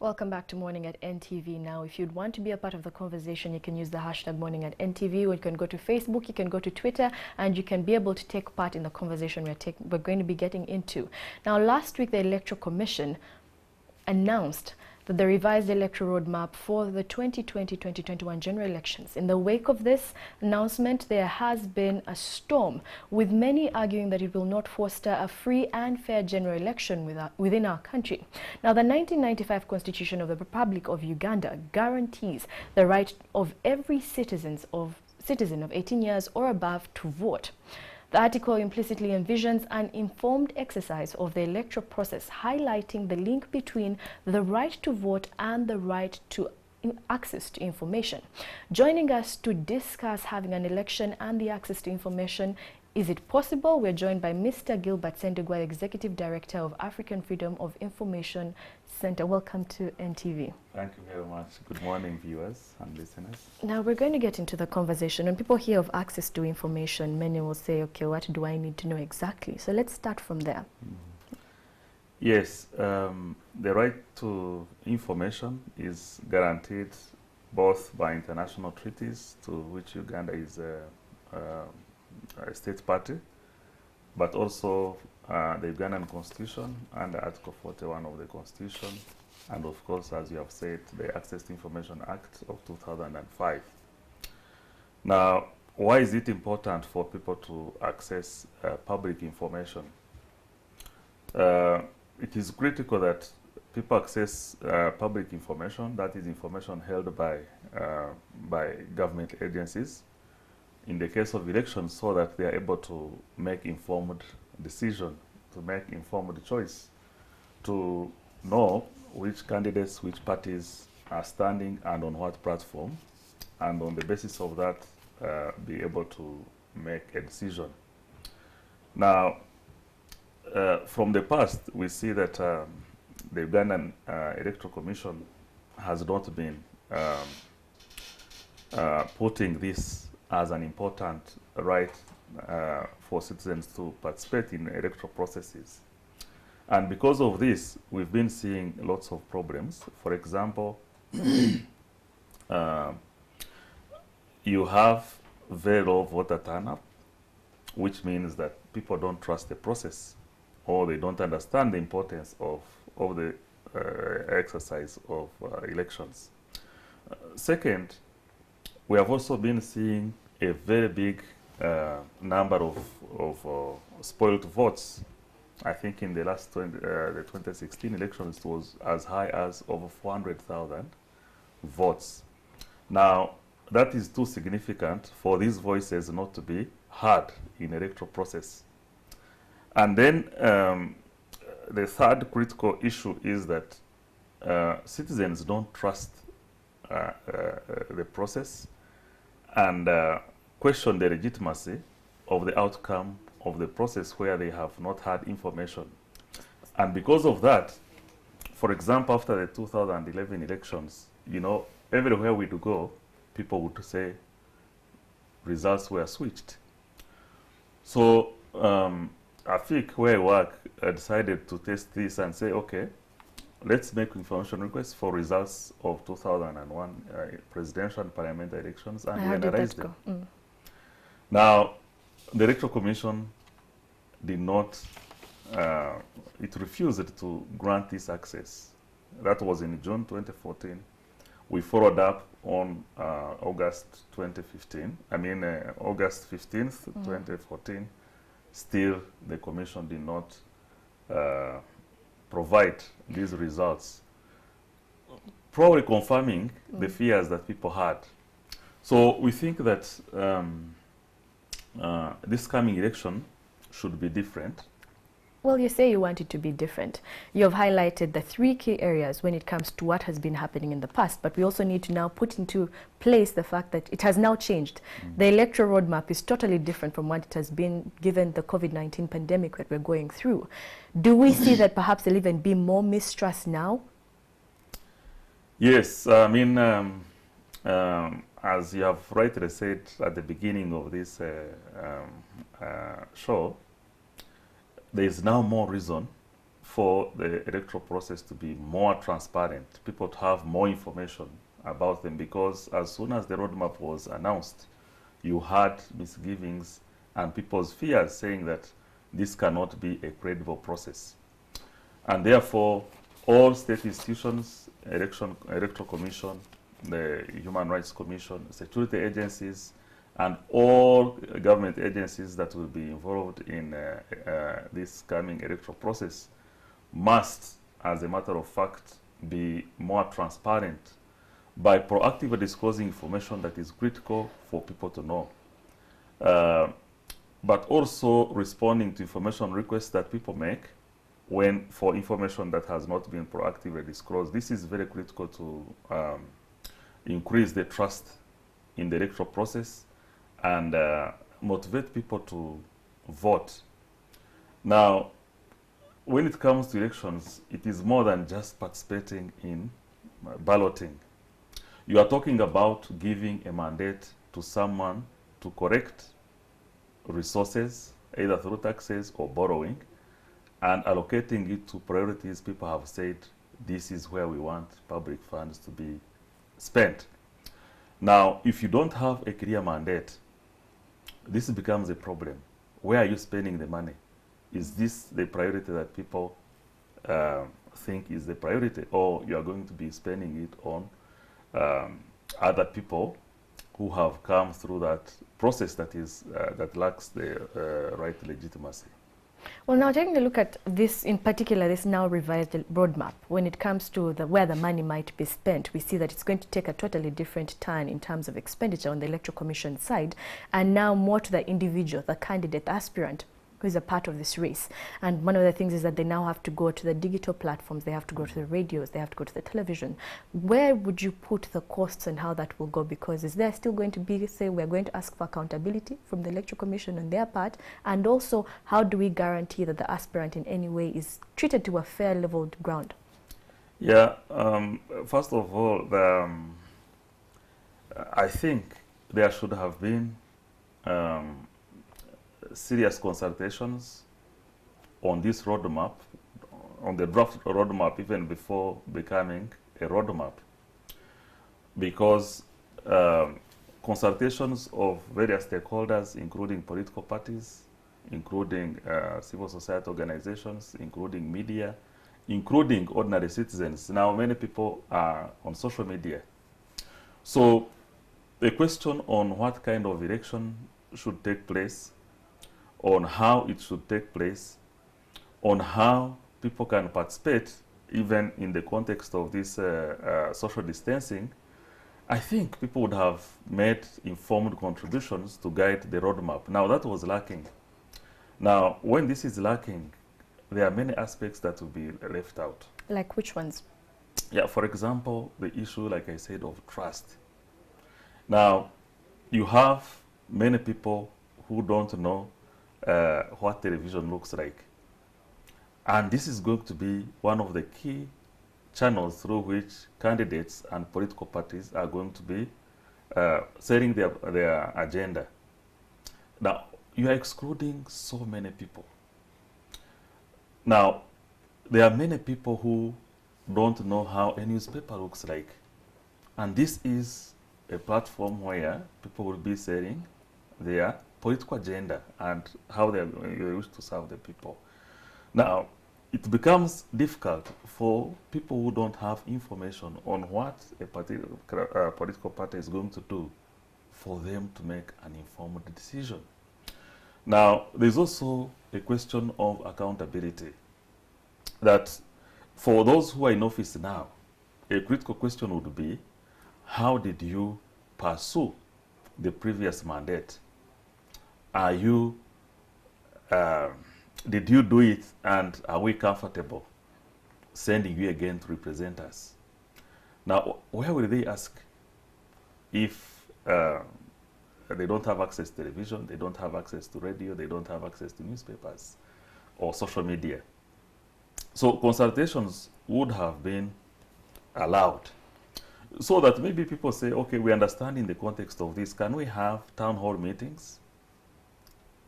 Welcome back to Morning at NTV. Now, if you'd want to be a part of the conversation, you can use the hashtag Morning at NTV, or you can go to Facebook, you can go to Twitter, and you can be able to take part in the conversation we're going to be getting into. Now, last week, the Electoral Commission announced that the revised electoral roadmap for the 2020-2021 general elections. In the wake of this announcement, there has been a storm, with many arguing that it will not foster a free and fair general election within our country. Now, the 1995 Constitution of the Republic of Uganda guarantees the right of every citizen of 18 years or above to vote. The article implicitly envisions an informed exercise of the electoral process, highlighting the link between the right to vote and the right to access to information. Joining us to discuss having an election and the access to information, is it possible? We're joined by Mr. Gilbert Sendegwa, Executive Director of African Freedom of Information Center. Welcome to NTV. Thank you very much. Good morning, viewers and listeners. Now, we're going to get into the conversation. When people hear of access to information, many will say, okay, what do I need to know exactly? So let's start from there. Yes, the right to information is guaranteed both by international treaties, to which Uganda is a state party, but also the Ugandan Constitution and Article 41 of the Constitution, and of course, as you have said, the Access to Information Act of 2005. Now, why is it important for people to access public information? It is critical that people access public information, that is information held by government agencies, in the case of elections, so that they are able to make informed decision, to make informed choice, to know which candidates, which parties are standing and on what platform, and on the basis of that, be able to make a decision. Now, from the past, we see that the Ugandan Electoral Commission has not been putting this as an important right for citizens to participate in electoral processes. And because of this, we've been seeing lots of problems. For example, you have very low voter turnout, which means that people don't trust the process, or they don't understand the importance of the exercise of elections. Second, we have also been seeing a very big number of spoiled votes. I think in the last the 2016 elections, it was as high as over 400,000 votes. Now, that is too significant for these voices not to be heard in electoral process. And then the third critical issue is that citizens don't trust the process and question the legitimacy of the outcome of the process where they have not had information. And because of that, for example, after the 2011 elections, you know, everywhere we do go, people would say results were switched. So I think where I work, I decided to test this and say, okay, let's make information requests for results of 2001 presidential and parliamentary elections, and we analyzed them. Now, the Electoral Commission did not, it refused to grant this access. That was in June 2014. We followed up on August 2015, August 15th, 2014. Still, the Commission did not provide these results, probably confirming the fears that people had. So we think that this coming election should be different. Well, you say you want it to be different. You have highlighted the three key areas when it comes to what has been happening in the past, but we also need to now put into place the fact that it has now changed. The electoral roadmap is totally different from what it has been given the COVID-19 pandemic that we're going through. Do we see that perhaps there'll even be more mistrust now? Yes, I mean, as you have rightly said at the beginning of this show, there is now more reason for the electoral process to be more transparent, people to have more information about them, because as soon as the roadmap was announced, you had misgivings and people's fears saying that this cannot be a credible process. And therefore, all state institutions, electoral commission, the Human Rights Commission, security agencies, and all government agencies that will be involved in this coming electoral process must, as a matter of fact, be more transparent by proactively disclosing information that is critical for people to know. But also responding to information requests that people make for information that has not been proactively disclosed. This is very critical to increase the trust in the electoral process and motivate people to vote. Now, when it comes to elections, it is more than just participating in balloting. You are talking about giving a mandate to someone to correct resources, either through taxes or borrowing, and allocating it to priorities people have said, this is where we want public funds to be spent. Now, if you don't have a clear mandate, this becomes a problem. Where are you spending the money? Is this the priority that people think is the priority, or you are going to be spending it on other people who have come through that process that lacks the right legitimacy? Well, now taking a look at this in particular, this now revised roadmap, when it comes to where the money might be spent, we see that it's going to take a totally different turn in terms of expenditure on the Electoral Commission side, and now more to the individual, the candidate, the aspirant, who is a part of this race. And one of the things is that they now have to go to the digital platforms, they have to go to the radios, they have to go to the television. Where would you put the costs and how that will go? Because is there still going to be, say, we're going to ask for accountability from the Electoral Commission on their part? And also, how do we guarantee that the aspirant in any way is treated to a fair leveled ground? Yeah, first of all, I think there should have been serious consultations on this roadmap, on the draft roadmap, even before becoming a roadmap, because consultations of various stakeholders, including political parties, including civil society organizations, including media, including ordinary citizens. Now, many people are on social media. So the question on what kind of election should take place, on how it should take place, on how people can participate, even in the context of this social distancing, I think people would have made informed contributions to guide the roadmap. Now, that was lacking. Now, when this is lacking, there are many aspects that will be left out. Like which ones? Yeah, for example, the issue, like I said, of trust. Now, you have many people who don't know what television looks like. And this is going to be one of the key channels through which candidates and political parties are going to be setting their agenda. Now, you are excluding so many people. Now, there are many people who don't know how a newspaper looks like. And this is a platform where people will be setting their political agenda and how they wish to serve the people. Now, it becomes difficult for people who don't have information on what a political party is going to do for them to make an informed decision. Now, there's also a question of accountability. That for those who are in office now, a critical question would be, how did you pursue the previous mandate? Are you, did you do it, and are we comfortable sending you again to represent us? Now, where will they ask if they don't have access to television, they don't have access to radio, they don't have access to newspapers or social media? So consultations would have been allowed, so that maybe people say, okay, we understand in the context of this, can we have town hall meetings?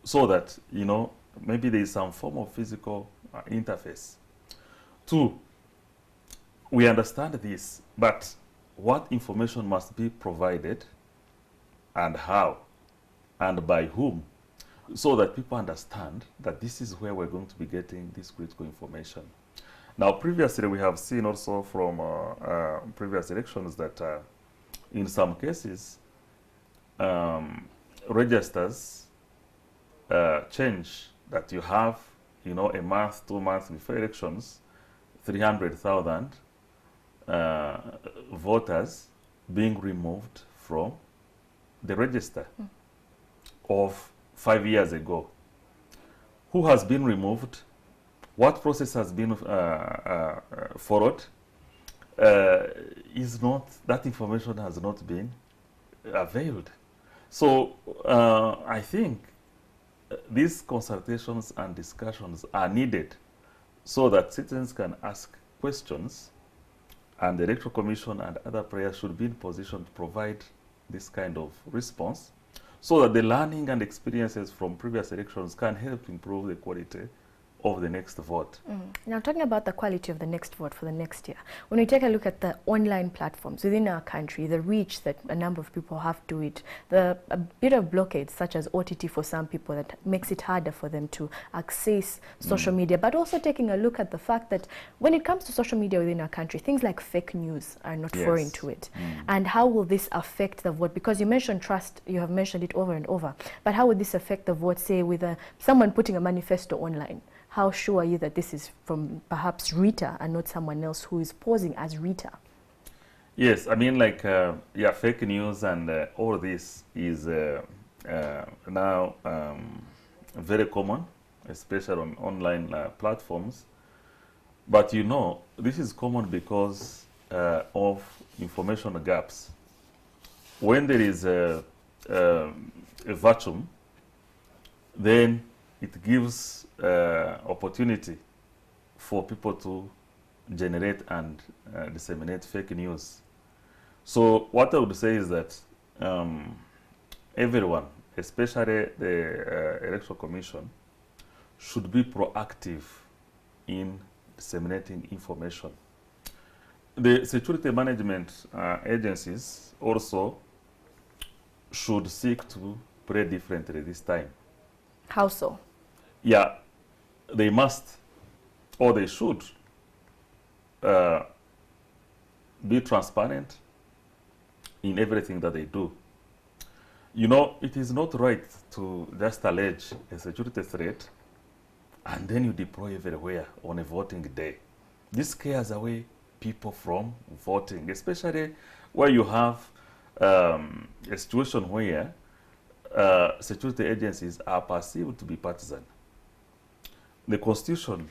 So that, you know, maybe there is some form of physical interface Two, we understand this, but what information must be provided and how and by whom, so that people understand that this is where we're going to be getting this critical information. Now, previously, we have seen also from previous elections that in some cases, registers change, that you have, you know, a month, 2 months before elections, 300,000 voters being removed from the register of 5 years ago. Who has been removed? What process has been followed? Is not, that information has not been availed. So I think these consultations and discussions are needed so that citizens can ask questions, and the Electoral Commission and other players should be in position to provide this kind of response, so that the learning and experiences from previous elections can help improve the quality of the next vote. Now, talking about the quality of the next vote for the next year, when we take a look at the online platforms within our country, the reach that a number of people have to it, a bit of blockades such as OTT for some people that makes it harder for them to access social media, but also taking a look at the fact that when it comes to social media within our country, things like fake news are not foreign to it. And how will this affect the vote? Because you mentioned trust, you have mentioned it over and over, but how would this affect the vote, say, with someone putting a manifesto online? How sure are you that this is from perhaps Rita and not someone else who is posing as Rita? Yes, I mean, like, yeah, fake news and all this is now very common, especially on online platforms. But you know, this is common because of information gaps. When there is a vacuum, then it gives opportunity for people to generate and disseminate fake news. So what I would say is that everyone, especially the Electoral Commission, should be proactive in disseminating information. The security management agencies also should seek to play differently this time. How so? Yeah, they must, or they should, be transparent in everything that they do. You know, it is not right to just allege a security threat and then you deploy everywhere on a voting day. This scares away people from voting, especially where you have a situation where security agencies are perceived to be partisan. The Constitution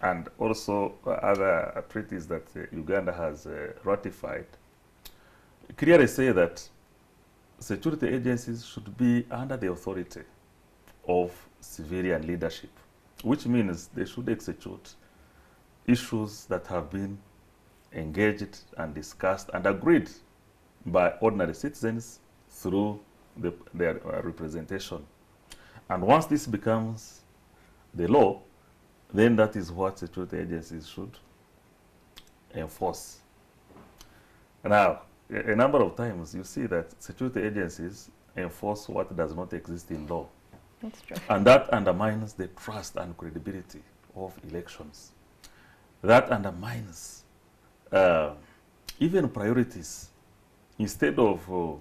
and also other treaties that Uganda has ratified clearly say that security agencies should be under the authority of civilian leadership, which means they should execute issues that have been engaged and discussed and agreed by ordinary citizens through their representation. And once this becomes the law, then that is what security agencies should enforce. Now, a number of times you see that security agencies enforce what does not exist in law. That's true. And that undermines the trust and credibility of elections. That undermines even priorities. Instead of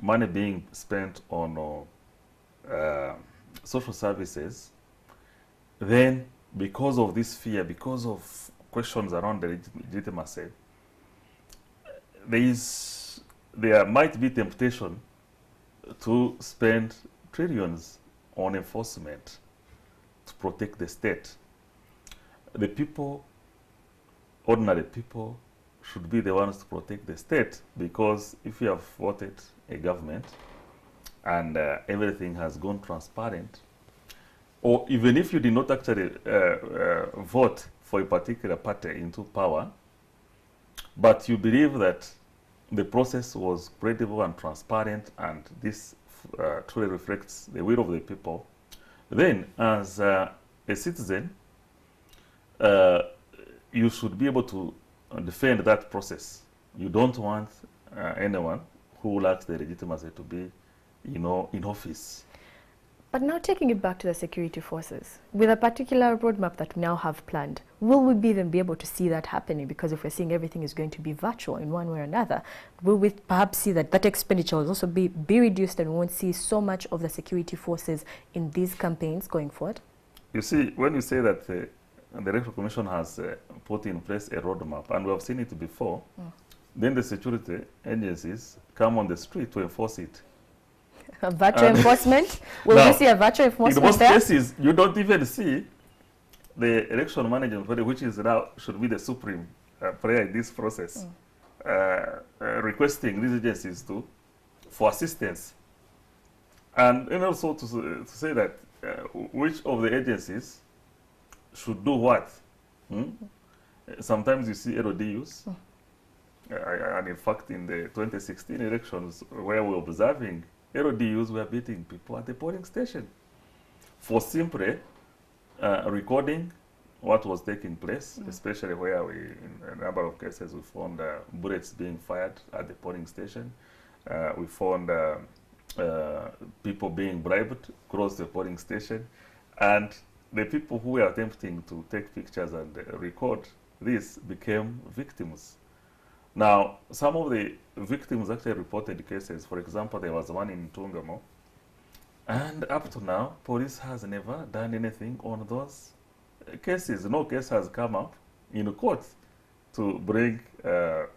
money being spent on social services, then because of this fear, because of questions around the legitimacy, there might be temptation to spend trillions on enforcement to protect the state. The people, ordinary people, should be the ones to protect the state, because if you have voted a government and everything has gone transparent, or even if you did not actually vote for a particular party into power, but you believe that the process was credible and transparent and this truly reflects the will of the people, then as a citizen, you should be able to defend that process. You don't want anyone who lacks the legitimacy to be, in office. But now taking it back to the security forces, with a particular roadmap that we now have planned, will we then be able to see that happening? Because if we're seeing everything is going to be virtual in one way or another, will we perhaps see that expenditure will also be reduced and we won't see so much of the security forces in these campaigns going forward? You see, when you say that the Electoral Commission has put in place a roadmap, and we have seen it before, then the security agencies come on the street to enforce it. A virtual enforcement? Will we see a virtual enforcement in most there? cases, you don't even see the election management body, which is now should be the supreme player in this process, requesting these agencies for assistance. And also to say that which of the agencies should do what. Sometimes you see LODUs, and in fact in the 2016 elections where we're observing LODUs were beating people at the polling station for simply recording what was taking place, especially where in a number of cases we found bullets being fired at the polling station. We found people being bribed across the polling station, and the people who were attempting to take pictures and record this became victims. Now, some of the victims actually reported cases. For example, there was one in Tungamo, and up to now, police has never done anything on those cases. No case has come up in court to bring the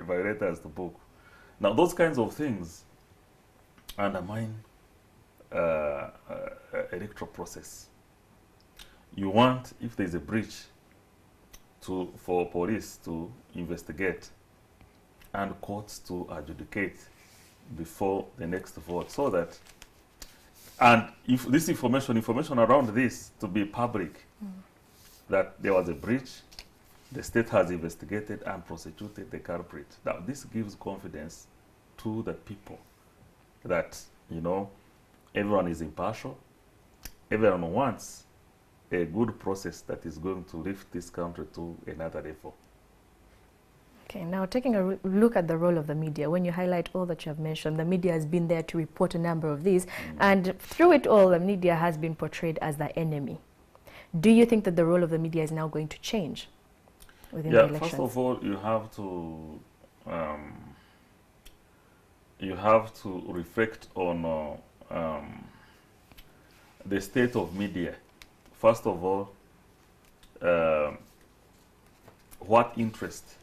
violators to book. Now, those kinds of things undermine electoral process. You want, if there's a breach, for police to investigate and courts to adjudicate before the next vote, so that, and if this information around this to be public, that there was a breach, the state has investigated and prosecuted the culprit. Now, this gives confidence to the people that, everyone is impartial, everyone wants a good process that is going to lift this country to another level. Okay, now taking a look at the role of the media, when you highlight all that you have mentioned, the media has been there to report a number of these, and through it all, the media has been portrayed as the enemy. Do you think that the role of the media is now going to change within the elections? First of all, you have to reflect on the state of media. First of all, what interest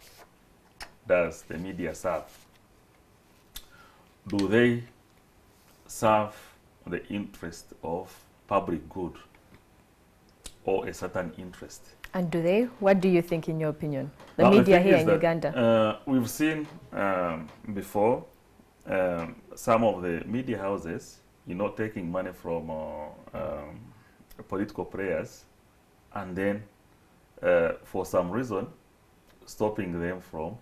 does the media serve? Do they serve the interest of public good or a certain interest? And do they? What do you think, in your opinion? The media here in Uganda. We've seen before some of the media houses, taking money from political players, and then for some reason stopping them from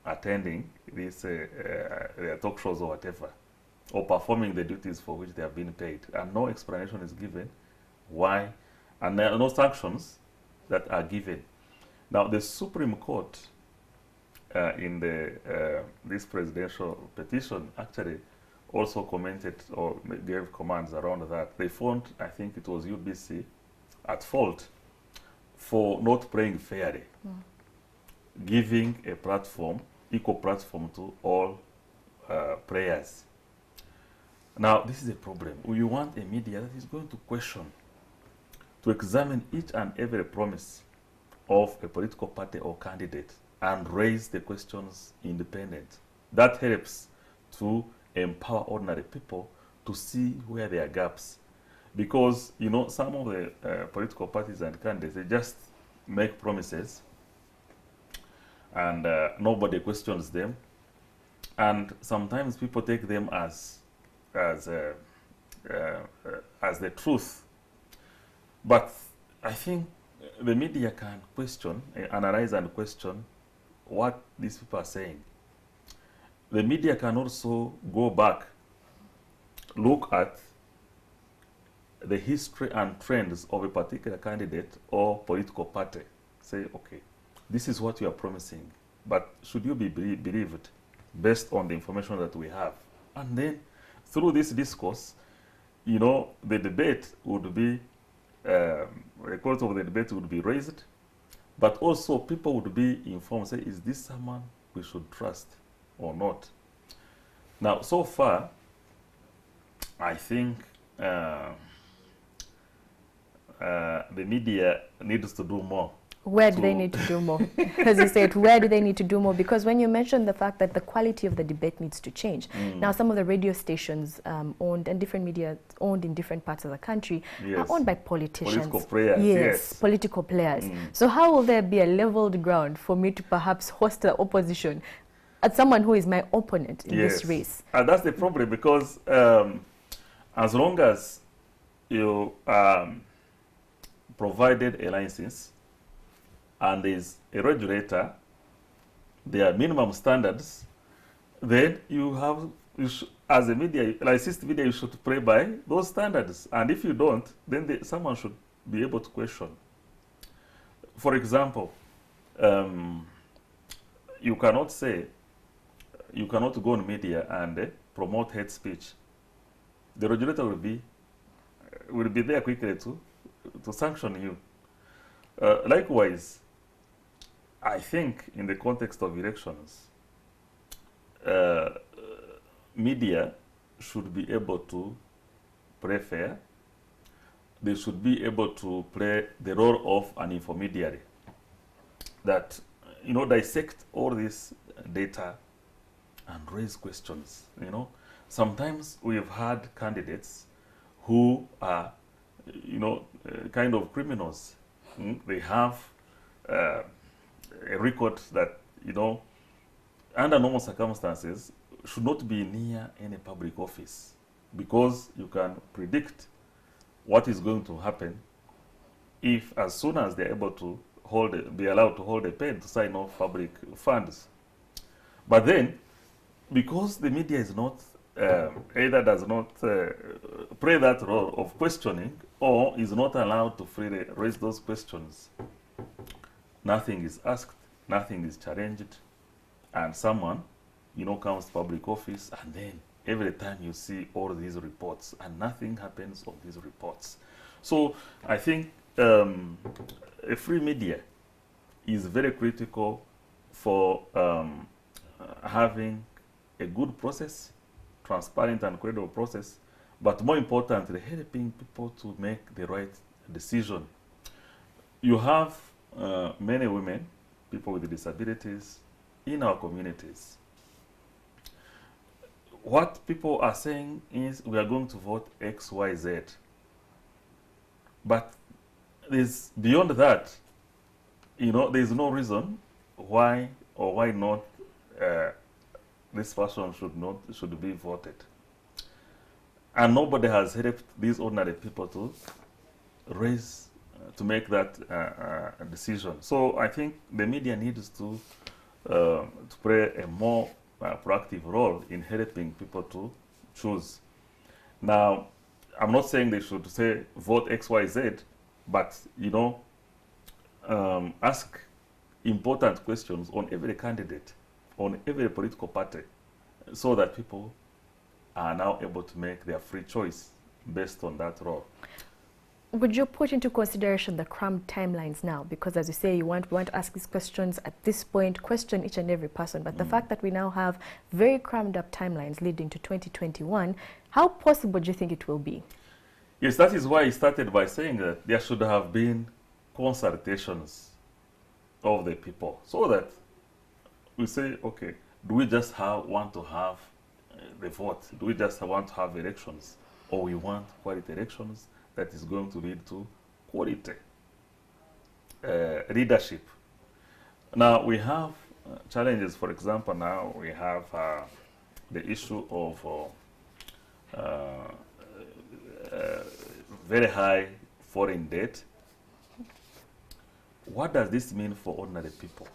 attending these their talk shows or whatever, or performing the duties for which they have been paid, and no explanation is given why, and there are no sanctions that are given. Now, the Supreme Court in this presidential petition actually also commented or gave commands around that. They found, I think it was UBC, at fault for not playing fairly, giving a platform, equal platform to all players. Now, this is a problem. You want a media that is going to question, to examine each and every promise of a political party or candidate and raise the questions independent. That helps to empower ordinary people to see where there are gaps. Because, some of the political parties and candidates, they just make promises and nobody questions them. And sometimes people take them as the truth. But I think the media can question, analyze and question what these people are saying. The media can also go back, look at the history and trends of a particular candidate or political party, say, okay, this is what you are promising, but should you be believed based on the information that we have? And then through this discourse, you know, the debate would be, the quality of the debate would be raised, but also people would be informed, say, is this someone we should trust or not? Now, so far, I think the media needs to do more. Where do they need to do more? As you said, where do they need to do more? Because when you mentioned the fact that the quality of the debate needs to change. Now, some of the radio stations owned and different media owned in different parts of the country are owned by politicians. Political players, yes. Political players. So how will there be a leveled ground for me to perhaps host the opposition as someone who is my opponent in this race? And that's the problem, because as long as you provided a license and there's a regulator, there are minimum standards, then you have, as a media, licensed media, you should play by those standards. And if you don't, then someone should be able to question. For example, you cannot say, you cannot go on media and promote hate speech. The regulator will be there quickly to sanction you. Likewise, I think in the context of elections, media should be able to play fair. They should be able to play the role of an intermediary that, you know, dissect all this data and raise questions. You know, sometimes we have had candidates who are, you know, kind of criminals. They have a record that, you know, under normal circumstances should not be near any public office, because you can predict what is going to happen if, as soon as they're able to be allowed to hold a pen to sign off public funds. But then, because the media is not, either does not play that role of questioning, or is not allowed to freely raise those questions, nothing is asked, nothing is challenged, and someone, you know, comes to public office, and then every time you see all these reports, and nothing happens on these reports. So I think a free media is very critical for having a good process, transparent and credible process, but more importantly, helping people to make the right decision. You have many women, people with disabilities in our communities. What people are saying is, we are going to vote X, Y, Z. But there's beyond that, you know, there's no reason why or why not this person should be voted. And nobody has helped these ordinary people to raise, to make that decision. So I think the media needs to play a more proactive role in helping people to choose. Now, I'm not saying they should say vote X, Y, Z, but, you know, ask important questions on every candidate, on every political party, so that people are now able to make their free choice based on that role. Would you put into consideration the crammed timelines now? Because as you say, we want to ask these questions at this point, question each and every person. But the fact that we now have very crammed up timelines leading to 2021, how possible do you think it will be? Yes, that is why I started by saying that there should have been consultations of the people, so that we say, okay, do we just want to have the vote? Do we just want to have elections? Or we want quality elections that is going to lead to quality leadership? Now, we have challenges. For example, now we have the issue of very high foreign debt. What does this mean for ordinary people?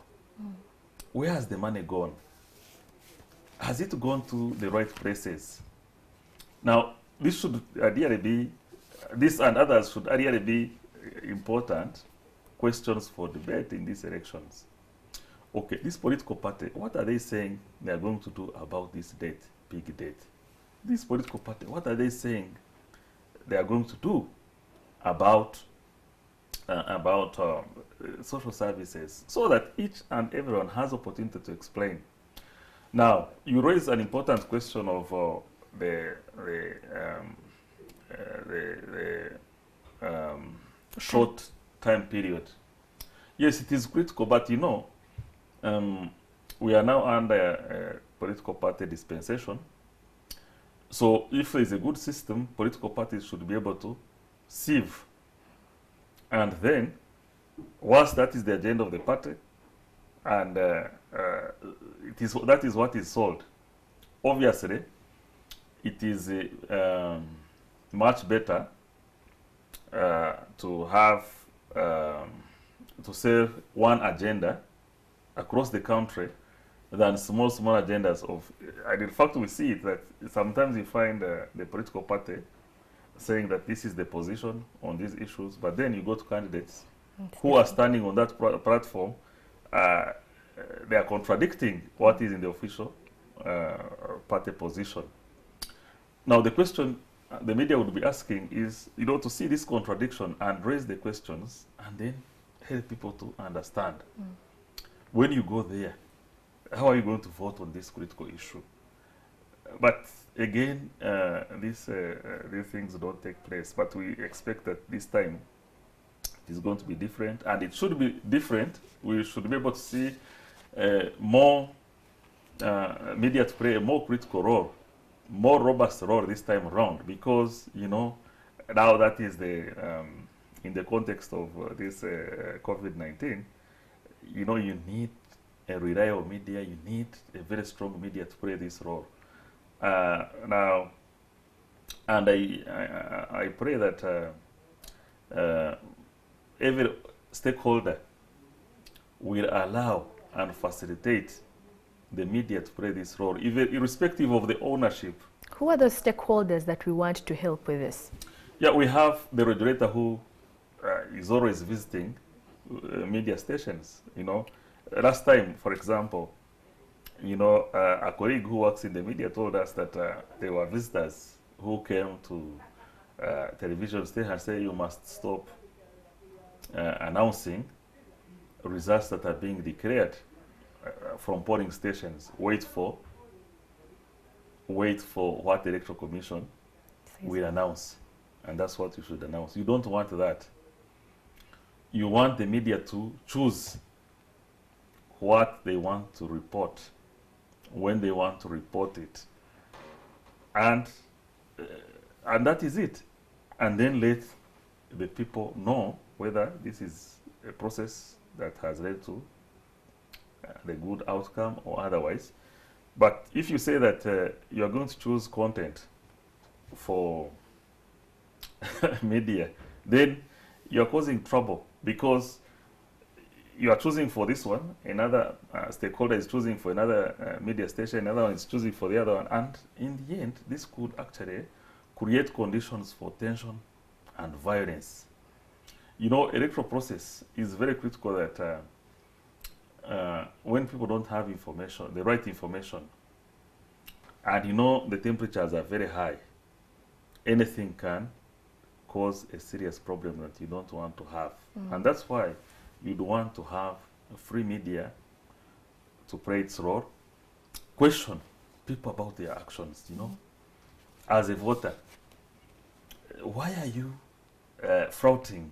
Where has the money gone? Has it gone to the right places? Now, this should ideally be, this and others should ideally be important questions for debate in these elections. Okay, this political party, what are they saying they are going to do about this date, big date? This political party, what are they saying they are going to do about social services, so that each and everyone has opportunity to explain. Now, you raise an important question of the short time period. Yes, it is critical, but you know, we are now under a political party dispensation. So if there is a good system, political parties should be able to sieve. And then, once that is the agenda of the party, and that is what is sold, obviously, it is much better to have to sell one agenda across the country than small agendas of. And in fact, we see it that sometimes you find the political party saying that this is the position on these issues, but then you go to candidates who are standing on that platform, they are contradicting what is in the official party position. Now, the question the media would be asking is, you know, to see this contradiction and raise the questions and then help people to understand. When you go there, how are you going to vote on this critical issue? But again, these things don't take place. But we expect that this time it is going to be different, and it should be different. We should be able to see more media to play a more critical role, more robust role this time around, because you know now that is the in the context of this COVID-19. You know, you need a reliable media. You need a very strong media to play this role. Now, and I pray that every stakeholder will allow and facilitate the media to play this role, even irrespective of the ownership. Who are the stakeholders that we want to help with this? Yeah, we have the regulator who is always visiting media stations. You know, last time, for example, you know, a colleague who works in the media told us that there were visitors who came to television station and say, you must stop announcing results that are being declared from polling stations. Wait for what the Electoral Commission will announce. And that's what you should announce. You don't want that. You want the media to choose what they want to report, when they want to report it, and that is it. And then let the people know whether this is a process that has led to the good outcome or otherwise. But if you say that you are going to choose content for media, then you are causing trouble, because you are choosing for this one, another stakeholder is choosing for another media station, another one is choosing for the other one, and in the end, this could actually create conditions for tension and violence. You know, electoral process is very critical that when people don't have information, the right information, and you know the temperatures are very high, anything can cause a serious problem that you don't want to have. And that's why you'd want to have a free media to play its role, question people about their actions, you know. As a voter, why are you flouting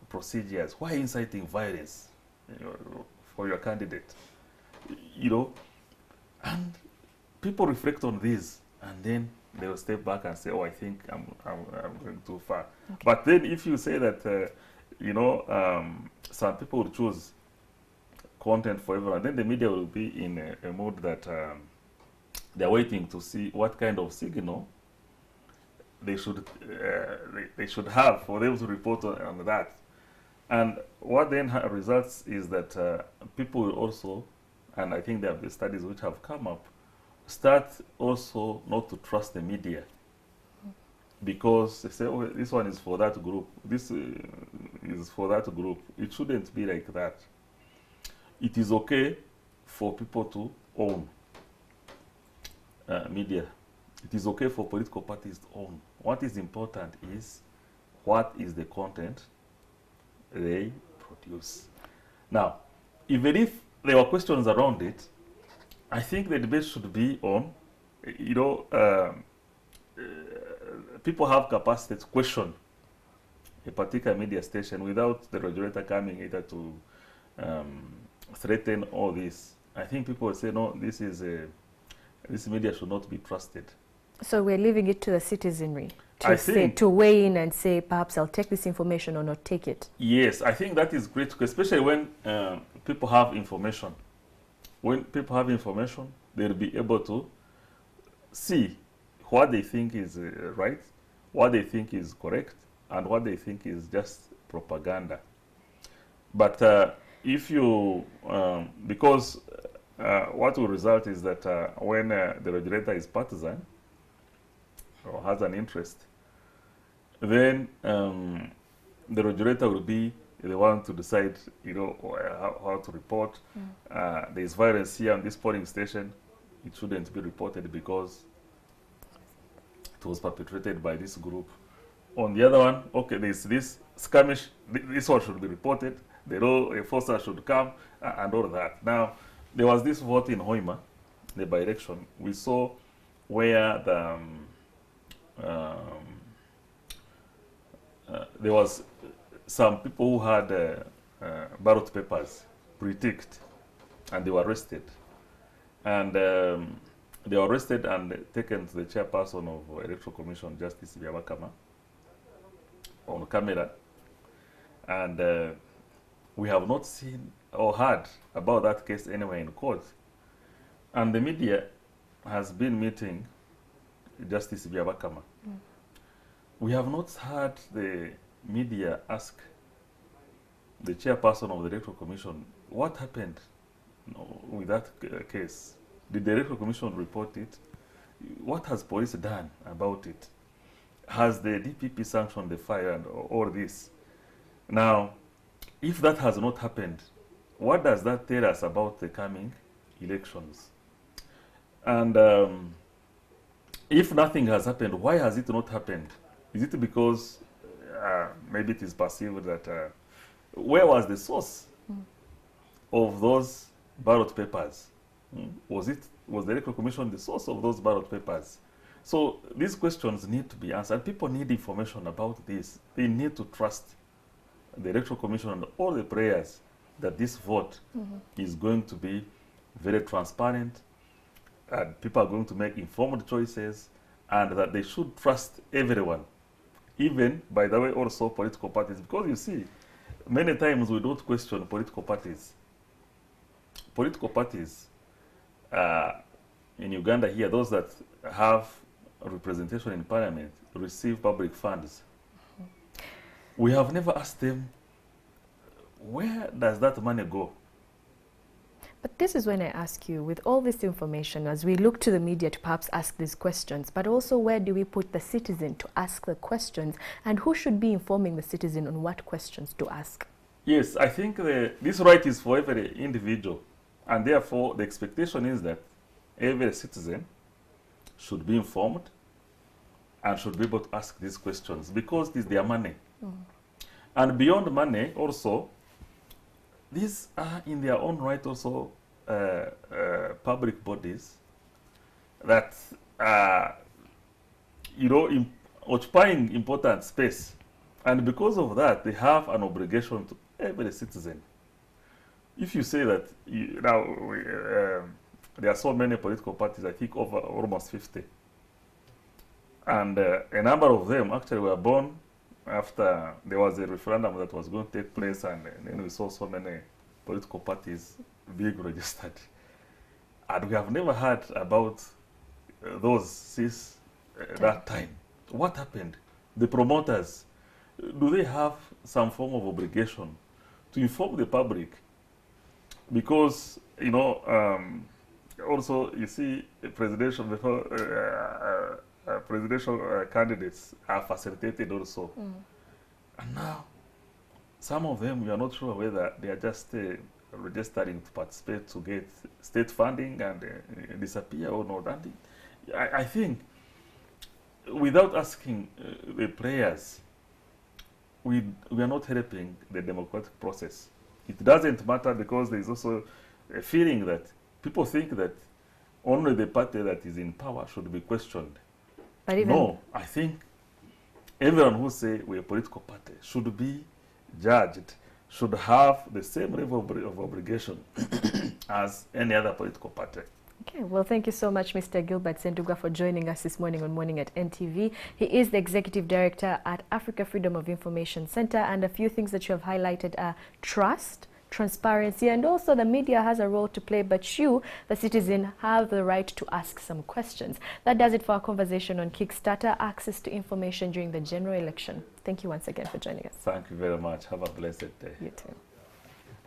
procedures? Why are you inciting violence for your candidate? You know, and people reflect on this, and then they will step back and say, oh, I think I'm going too far. Okay. But then if you say that, you know, some people will choose content for everyone, then the media will be in a mode that they're waiting to see what kind of signal they should have for them to report on that. And what then results is that people will also, and I think there have been studies which have come up, start also not to trust the media, because they say, oh, this one is for that group, this is for that group. It shouldn't be like that. It is okay for people to own media. It is okay for political parties to own. What is important is what is the content they produce. Now, even if there were questions around it, I think the debate should be on, people have capacity to question a particular media station without the regulator coming either to threaten all this. I think people will say, no, this media should not be trusted. So we're leaving it to the citizenry to weigh in and say, perhaps I'll take this information or not take it. Yes, I think that is great, especially when people have information. When people have information, they'll be able to see what they think is right, what they think is correct, and what they think is just propaganda. But if you, because what will result is that when the regulator is partisan or has an interest, then the regulator will be the one to decide, how to report. There is violence here on this polling station. It shouldn't be reported because it was perpetrated by this group. On the other one, okay, there's this skirmish. This one should be reported. The law enforcer should come and all that. Now, there was this vote in Hoima, the by-election. We saw where there was some people who had ballot papers pre-ticked, and they were arrested. And they were arrested and taken to the chairperson of Electoral Commission, Justice Byabakama, on camera. And we have not seen or heard about that case anywhere in court. And the media has been meeting Justice Byabakama. We have not heard the media ask the chairperson of the Electoral Commission, what happened with that case? Did the Electoral Commission report it? What has police done about it? Has the DPP sanctioned the fire and all this? Now, if that has not happened, what does that tell us about the coming elections? And if nothing has happened, why has it not happened? Is it because maybe it is perceived that where was the source of those ballot papers? Was the Electoral Commission the source of those ballot papers? So these questions need to be answered. People need information about this. They need to trust the Electoral Commission and all the players that this vote is going to be very transparent, and people are going to make informed choices, and that they should trust everyone. Even, by the way, also political parties, because you see, many times we don't question political parties. Political parties in Uganda here, those that have representation in parliament, receive public funds. We have never asked them, where does that money go? But this is when I ask you, with all this information, as we look to the media to perhaps ask these questions, but also where do we put the citizen to ask the questions, and who should be informing the citizen on what questions to ask? Yes, I think this right is for every individual, and therefore the expectation is that every citizen should be informed and should be able to ask these questions because it is their money. And beyond money also, these are in their own right also public bodies that are, occupying important space. And because of that, they have an obligation to every citizen. If you say that, there are so many political parties, I think over almost 50. And a number of them actually were born after there was a referendum that was going to take place, and then we saw so many political parties being registered. And we have never heard about those since that time. What happened? The promoters, do they have some form of obligation to inform the public? Because, also, you see, presidential, before presidential candidates are facilitated also. And now, some of them, we are not sure whether they are just registering to participate to get state funding and disappear or not. And I think without asking the players, we are not helping the democratic process. It doesn't matter because there is also a feeling that people think that only the party that is in power should be questioned. But even no, I think everyone who say we're a political party should be judged, should have the same level of obligation as any other political party. Okay, well, thank you so much, Mr. Gilbert Ssentuga, for joining us this morning on Morning at NTV. He is the Executive Director at Africa Freedom of Information Center, and a few things that you have highlighted are trust, transparency, and also the media has a role to play, but you, the citizen, have the right to ask some questions. That does it for our conversation on Kickstarter, access to information during the general election. Thank you once again for joining us. Thank you very much. Have a blessed day. You too.